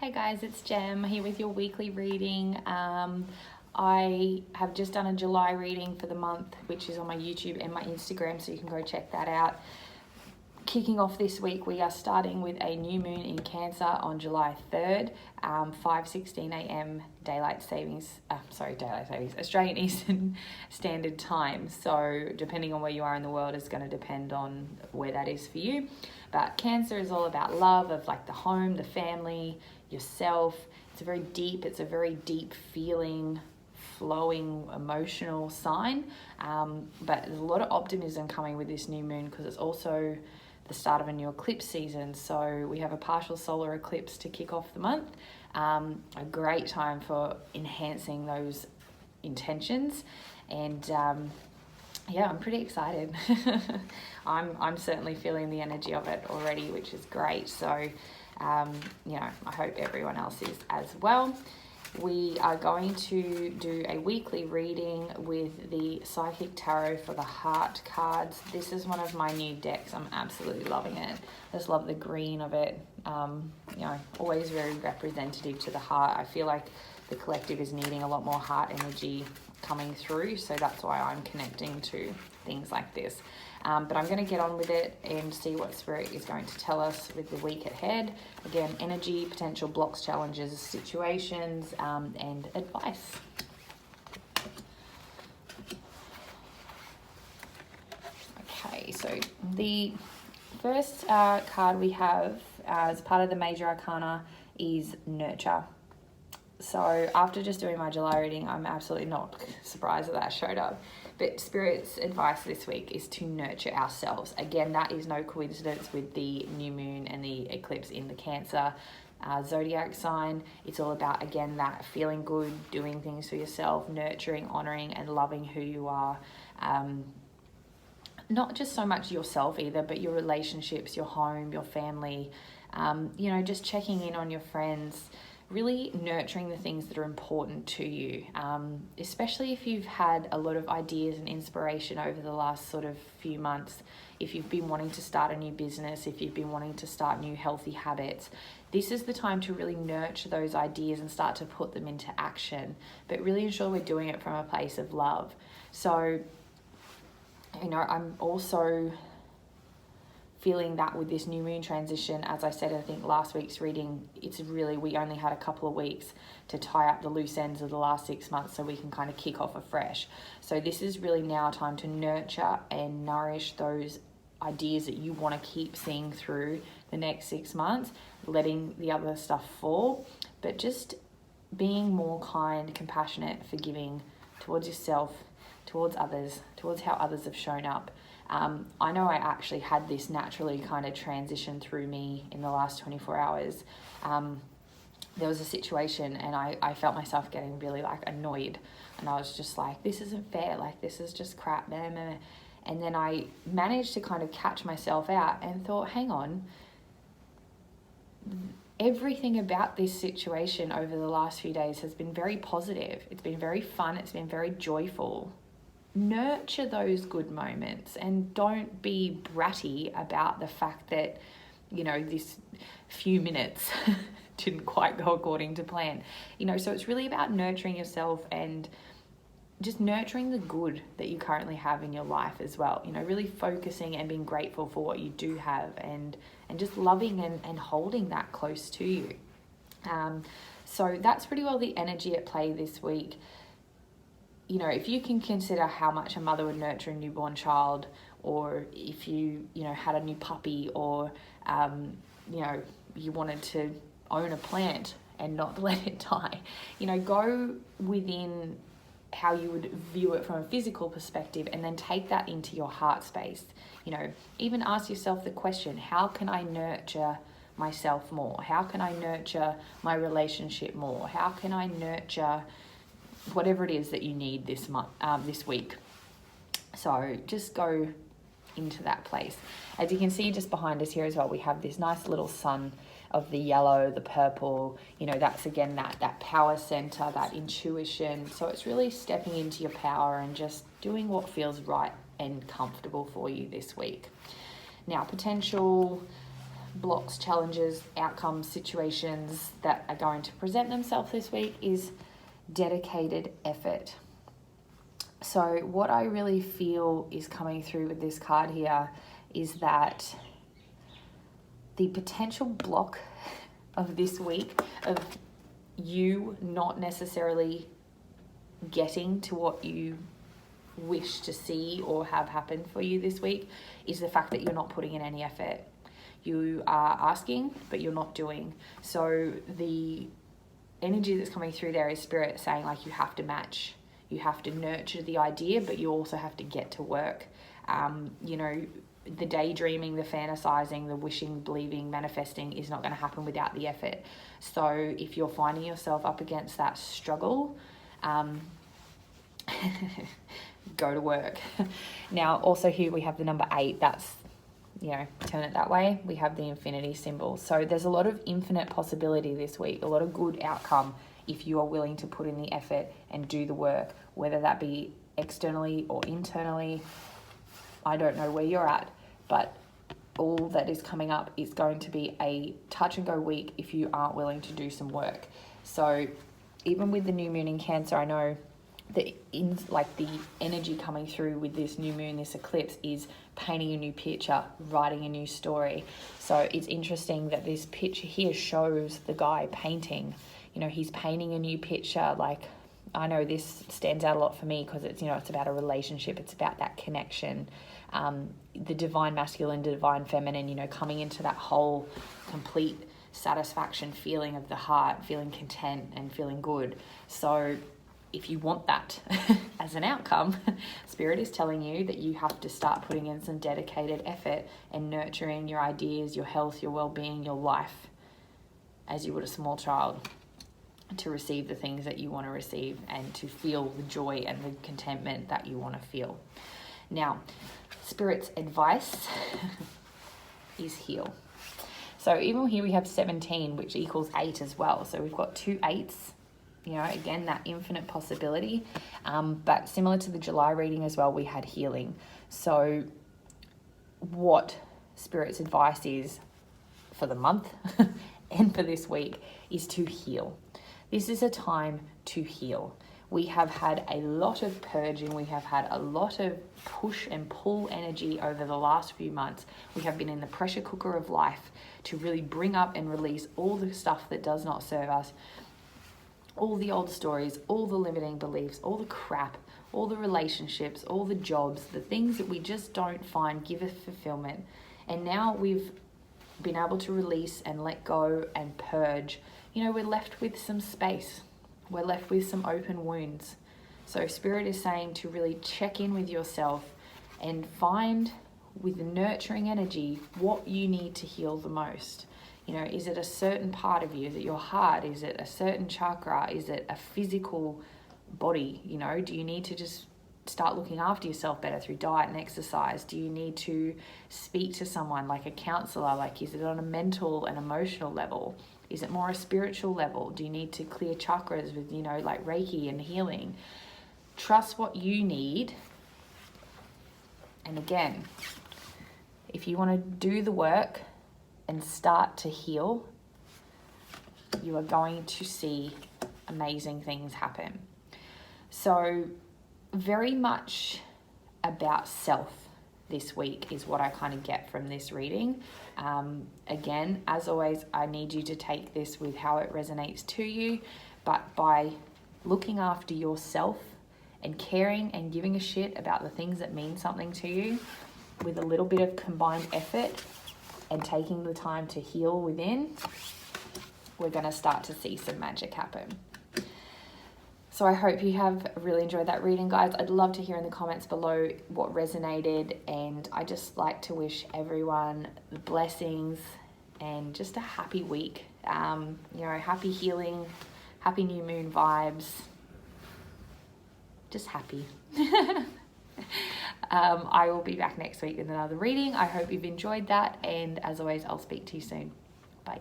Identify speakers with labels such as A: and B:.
A: Hey guys, it's Jem here with your weekly reading. I have just done a July reading for the month, which is on my YouTube and my Instagram, so you can go check that out. Kicking off this week, we are starting with a new moon in Cancer on July 3rd, 5:16 a.m. Australian Eastern Standard Time. So depending on where you are in the world is going to depend on where that is for you. But Cancer is all about love of like the home, the family, yourself. It's a very deep feeling, flowing, emotional sign. But there's a lot of optimism coming with this new moon because it's also the start of a new eclipse season. So we have a partial solar eclipse to kick off the month. A great time for enhancing those intentions. And yeah, I'm pretty excited. I'm certainly feeling the energy of it already, which is great. So, I hope everyone else is as well. We are going to do a weekly reading with the Psychic Tarot for the Heart cards. This is one of my new decks. I'm absolutely loving it. I just love the green of it. Always very representative to the heart. I feel like the collective is needing a lot more heart energy coming through, so that's why I'm connecting to things like this. But I'm going to get on with it and see what Spirit is going to tell us with the week ahead. Again, energy, potential blocks, challenges, situations, and advice. Okay, so the first card we have as part of the Major Arcana is Nurture. So after just doing my July reading, I'm absolutely not surprised that showed up. But Spirit's advice this week is to nurture ourselves. Again, that is no coincidence with the new moon and the eclipse in the Cancer zodiac sign. It's all about, again, that feeling good, doing things for yourself, nurturing, honoring, and loving who you are. Not just so much yourself either, but your relationships, your home, your family, just checking in on your friends, really nurturing the things that are important to you, especially if you've had a lot of ideas and inspiration over the last sort of few months. If you've been wanting to start a new business, if you've been wanting to start new healthy habits, this is the time to really nurture those ideas and start to put them into action, but really ensure we're doing it from a place of love. So, I'm also feeling that with this new moon transition, as I said, I think last week's reading, we only had a couple of weeks to tie up the loose ends of the last 6 months so we can kind of kick off afresh. So this is really now time to nurture and nourish those ideas that you want to keep seeing through the next 6 months, letting the other stuff fall, but just being more kind, compassionate, forgiving towards yourself, towards others, towards how others have shown up. I know I actually had this naturally kind of transition through me in the last 24 hours. There was a situation and I felt myself getting really annoyed, and I was just like, this isn't fair, this is just crap. And then I managed to kind of catch myself out and thought, hang on, everything about this situation over the last few days has been very positive. It's been very fun. It's been very joyful. Nurture those good moments and don't be bratty about the fact that, this few minutes didn't quite go according to plan. So it's really about nurturing yourself and just nurturing the good that you currently have in your life as well. Really focusing and being grateful for what you do have and just loving and holding that close to you. So that's pretty well the energy at play this week. If you can consider how much a mother would nurture a newborn child, or if you had a new puppy, or, you wanted to own a plant and not let it die, go within how you would view it from a physical perspective and then take that into your heart space. Even ask yourself the question, how can I nurture myself more? How can I nurture my relationship more? How can I nurture whatever it is that you need this week? So just go into that place. As you can see just behind us here as well, we have this nice little sun of the yellow, the purple. That's again that power center, that intuition. So it's really stepping into your power and just doing what feels right and comfortable for you this week. Now, potential blocks, challenges, outcomes, situations that are going to present themselves this week is dedicated effort. So what I really feel is coming through with this card here is that the potential block of this week of you not necessarily getting to what you wish to see or have happen for you this week is the fact that you're not putting in any effort. You are asking, but you're not doing. So the energy that's coming through there is spirit saying like you have to match. You have to nurture the idea, but you also have to get to work. The daydreaming, the fantasizing, the wishing, believing, manifesting is not going to happen without the effort. So if you're finding yourself up against that struggle, go to work. Now, also here we have the number 8. That's, turn it that way. We have the infinity symbol. So there's a lot of infinite possibility this week, a lot of good outcome if you are willing to put in the effort and do the work, whether that be externally or internally. I don't know where you're at, but all that is coming up is going to be a touch and go week if you aren't willing to do some work. So even with the new moon in Cancer, I know the energy coming through with this new moon, this eclipse, is painting a new picture, writing a new story. So it's interesting that this picture here shows the guy painting. He's painting a new picture. Like, I know this stands out a lot for me because it's, it's about a relationship. It's about that connection. The divine masculine, divine feminine, coming into that whole complete satisfaction feeling of the heart, feeling content and feeling good. So if you want that as an outcome, Spirit is telling you that you have to start putting in some dedicated effort and nurturing your ideas, your health, your well-being, your life, as you would a small child, to receive the things that you want to receive and to feel the joy and the contentment that you want to feel. Now, Spirit's advice is heal. So even here we have 17, which equals 8 as well. So we've got 2 8s. Again, that infinite possibility. But similar to the July reading as well, we had healing. So what Spirit's advice is for the month and for this week is to heal. This is a time to heal. We have had a lot of purging. We have had a lot of push and pull energy over the last few months. We have been in the pressure cooker of life to really bring up and release all the stuff that does not serve us. All the old stories, all the limiting beliefs, all the crap, all the relationships, all the jobs, the things that we just don't find give us fulfillment. And now we've been able to release and let go and purge. We're left with some space. We're left with some open wounds. So Spirit is saying to really check in with yourself and find with the nurturing energy what you need to heal the most. Is it a certain part of you? Is it your heart? Is it a certain chakra? Is it a physical body? Do you need to just start looking after yourself better through diet and exercise? Do you need to speak to someone like a counselor? Like, is it on a mental and emotional level? Is it more a spiritual level? Do you need to clear chakras with, like Reiki and healing? Trust what you need. And again, if you want to do the work and start to heal, you are going to see amazing things happen. So very much about self this week is what I kind of get from this reading. Again, as always, I need you to take this with how it resonates to you, but by looking after yourself and caring and giving a shit about the things that mean something to you with a little bit of combined effort and taking the time to heal within, we're going to start to see some magic happen. So I hope you have really enjoyed that reading, guys. I'd love to hear in the comments below what resonated, and I just like to wish everyone blessings and just a happy week. Happy healing, happy new moon vibes, just happy. I will be back next week with another reading. I hope you've enjoyed that, and as always, I'll speak to you soon. Bye.